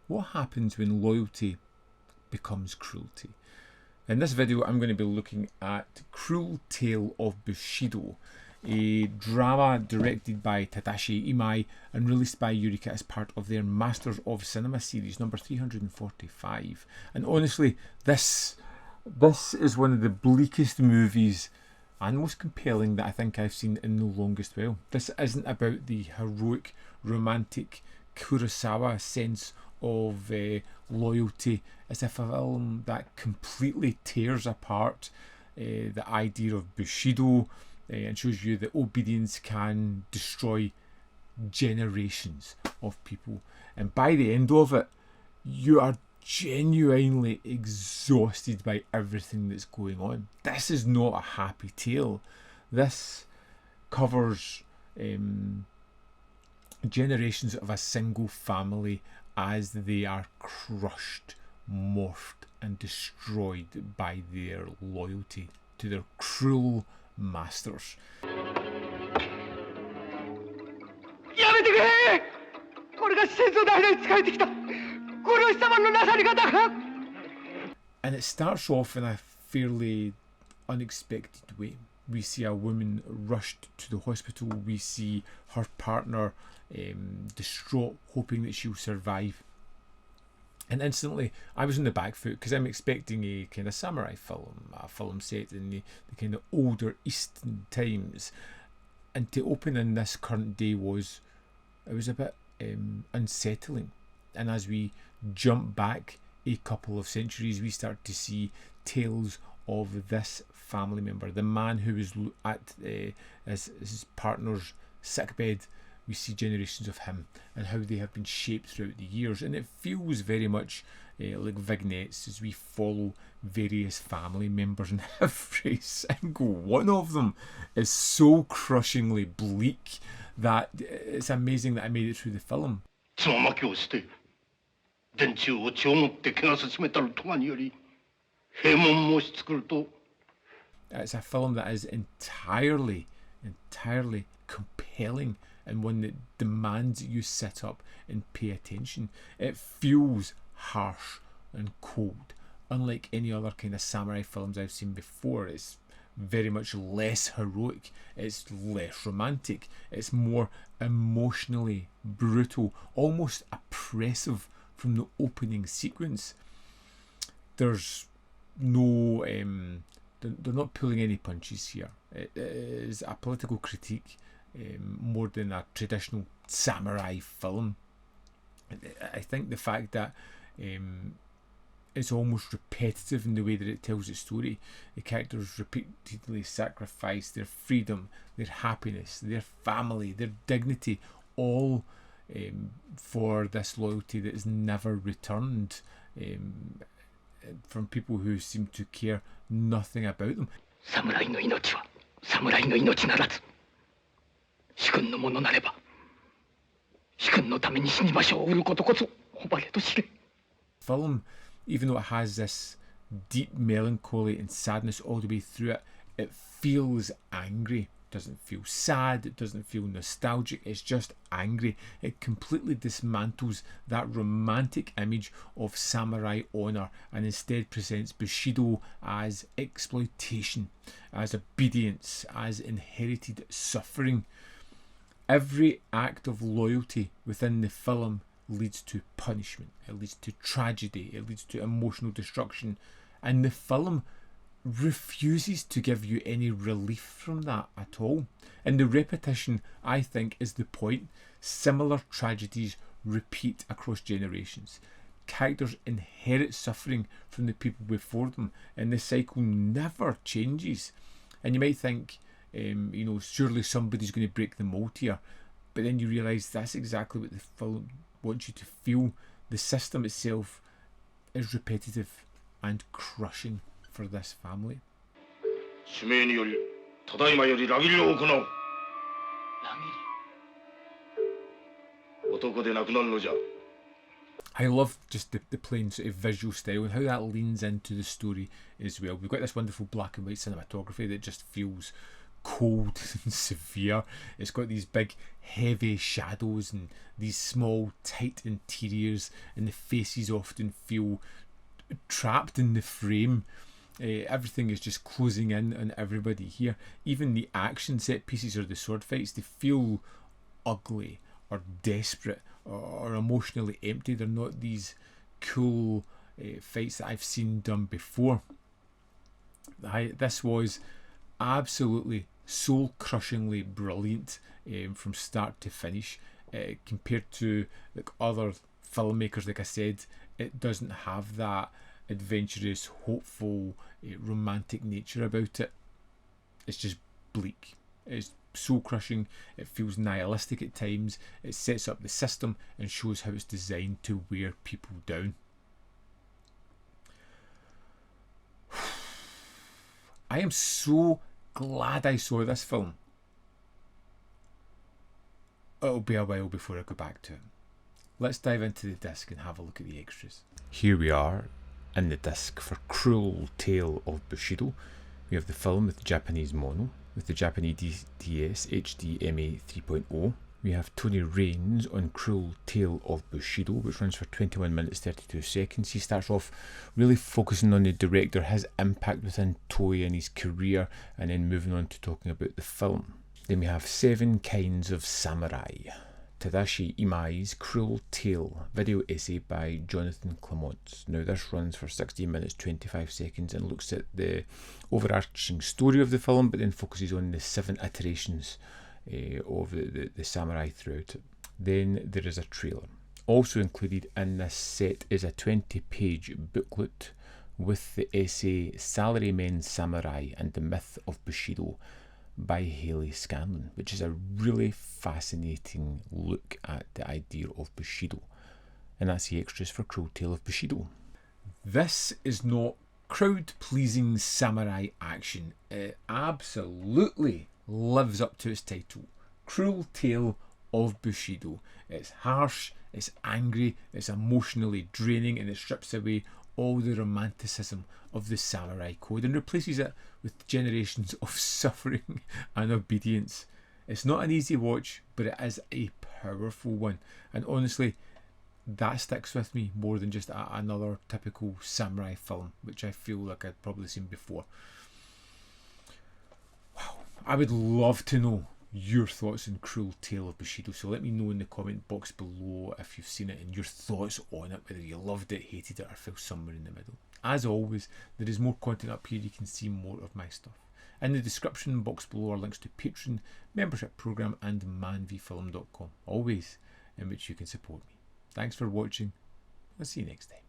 what happens when loyalty becomes cruelty. In this video I'm going to be looking at Cruel Tale of Bushido, a drama directed by Tadashi Imai and released by Eureka as part of their Masters of Cinema series, number 345. And honestly, this is one of the bleakest movies and most compelling that I think I've seen in the longest while. This isn't about the heroic, romantic Kurosawa sense of loyalty. It's a film that completely tears apart the idea of Bushido and shows you that obedience can destroy generations of people. And by the end of it, you are genuinely exhausted by everything that's going on. This is not a happy tale. This covers generations of a single family as they are crushed, morphed and destroyed by their loyalty to their cruel masters. And it starts off in a fairly unexpected way. We see a woman rushed to the hospital. We see her partner distraught, hoping that she'll survive. And instantly, I was on the back foot because I'm expecting a kind of samurai film, a film set in the kind of older Eastern times. And to open in this current day was a bit unsettling. And as we jump back a couple of centuries, we start to see tales of this family member, the man who was at his partner's sickbed. We see generations of him and how they have been shaped throughout the years, and it feels very much like vignettes as we follow various family members, and every single one of them is so crushingly bleak that it's amazing that I made it through the film. It's a film that is entirely compelling and one that demands that you sit up and pay attention. It feels harsh and cold, unlike any other kind of samurai films I've seen before. It's very much less heroic, it's less romantic, it's more emotionally brutal, almost oppressive from the opening sequence. There's no they're not pulling any punches here. It is a political critique more than a traditional samurai film. I think the fact that it's almost repetitive in the way that it tells its story. The characters repeatedly sacrifice their freedom, their happiness, their family, their dignity, all for this loyalty that is never returned from people who seem to care nothing about them. Film, even though it has this deep melancholy and sadness all the way through it, it feels angry. It doesn't feel sad, it doesn't feel nostalgic, it's just angry. It completely dismantles that romantic image of samurai honour and instead presents Bushido as exploitation, as obedience, as inherited suffering. Every act of loyalty within the film leads to punishment, it leads to tragedy, it leads to emotional destruction, and the film refuses to give you any relief from that at all. And the repetition, I think, is the point. Similar tragedies repeat across generations. Characters inherit suffering from the people before them, and the cycle never changes. And you might think, surely somebody's going to break the mold here, but then you realise that's exactly what the film wants you to feel. The system itself is repetitive and crushing for this family. I love just the plain sort of visual style and how that leans into the story as well. We've got this wonderful black and white cinematography that just feels cold and severe. It's got these big heavy shadows and these small tight interiors, and the faces often feel trapped in the frame. Everything is just closing in on everybody here. Even the action set pieces or the sword fights, they feel ugly or desperate or emotionally empty. They're not these cool fights that I've seen done before. This was absolutely soul-crushingly brilliant from start to finish. Compared to like other filmmakers, like I said, it doesn't have that adventurous, hopeful, romantic nature about it. It's just bleak. It's soul crushing. It feels nihilistic at times. It sets up the system and shows how it's designed to wear people down. I am so glad I saw this film. It'll be a while before I go back to it. Let's dive into the disc and have a look at the extras. Here we are in the disc for Cruel Tale of Bushido. We have the film with the Japanese mono, with the Japanese DS HDMA 3.0. We have Tony Raines on Cruel Tale of Bushido, which runs for 21 minutes 32 seconds. He starts off really focusing on the director, his impact within Toei and his career, and then moving on to talking about the film. Then we have Seven Kinds of Samurai, Tadashi Imai's Cruel Tale, video essay by Jonathan Clement. Now this runs for 16 minutes 25 seconds and looks at the overarching story of the film, but then focuses on the 7 iterations of the samurai throughout it. Then there is a trailer. Also included in this set is a 20-page booklet with the essay Salarymen Samurai and the Myth of Bushido by Haley Scanlon, which is a really fascinating look at the idea of Bushido. And that's the extras for Cruel Tale of Bushido. This is not crowd-pleasing samurai action. It absolutely lives up to its title, Cruel Tale of Bushido. It's harsh, it's angry, it's emotionally draining, and it strips away all the romanticism of the samurai code and replaces it with generations of suffering and obedience. It's not an easy watch, but it is a powerful one, and honestly that sticks with me more than just another typical samurai film, which I feel like I'd probably seen before. Wow, I would love to know your thoughts on Cruel Tale of Bushido, so let me know in the comment box below if you've seen it and your thoughts on it, whether you loved it, hated it, or fell somewhere in the middle. As always, there is more content up here. You can see more of my stuff. In the description box below are links to Patreon, membership program, and manvfilm.com, always in which you can support me. Thanks for watching. I'll see you next time.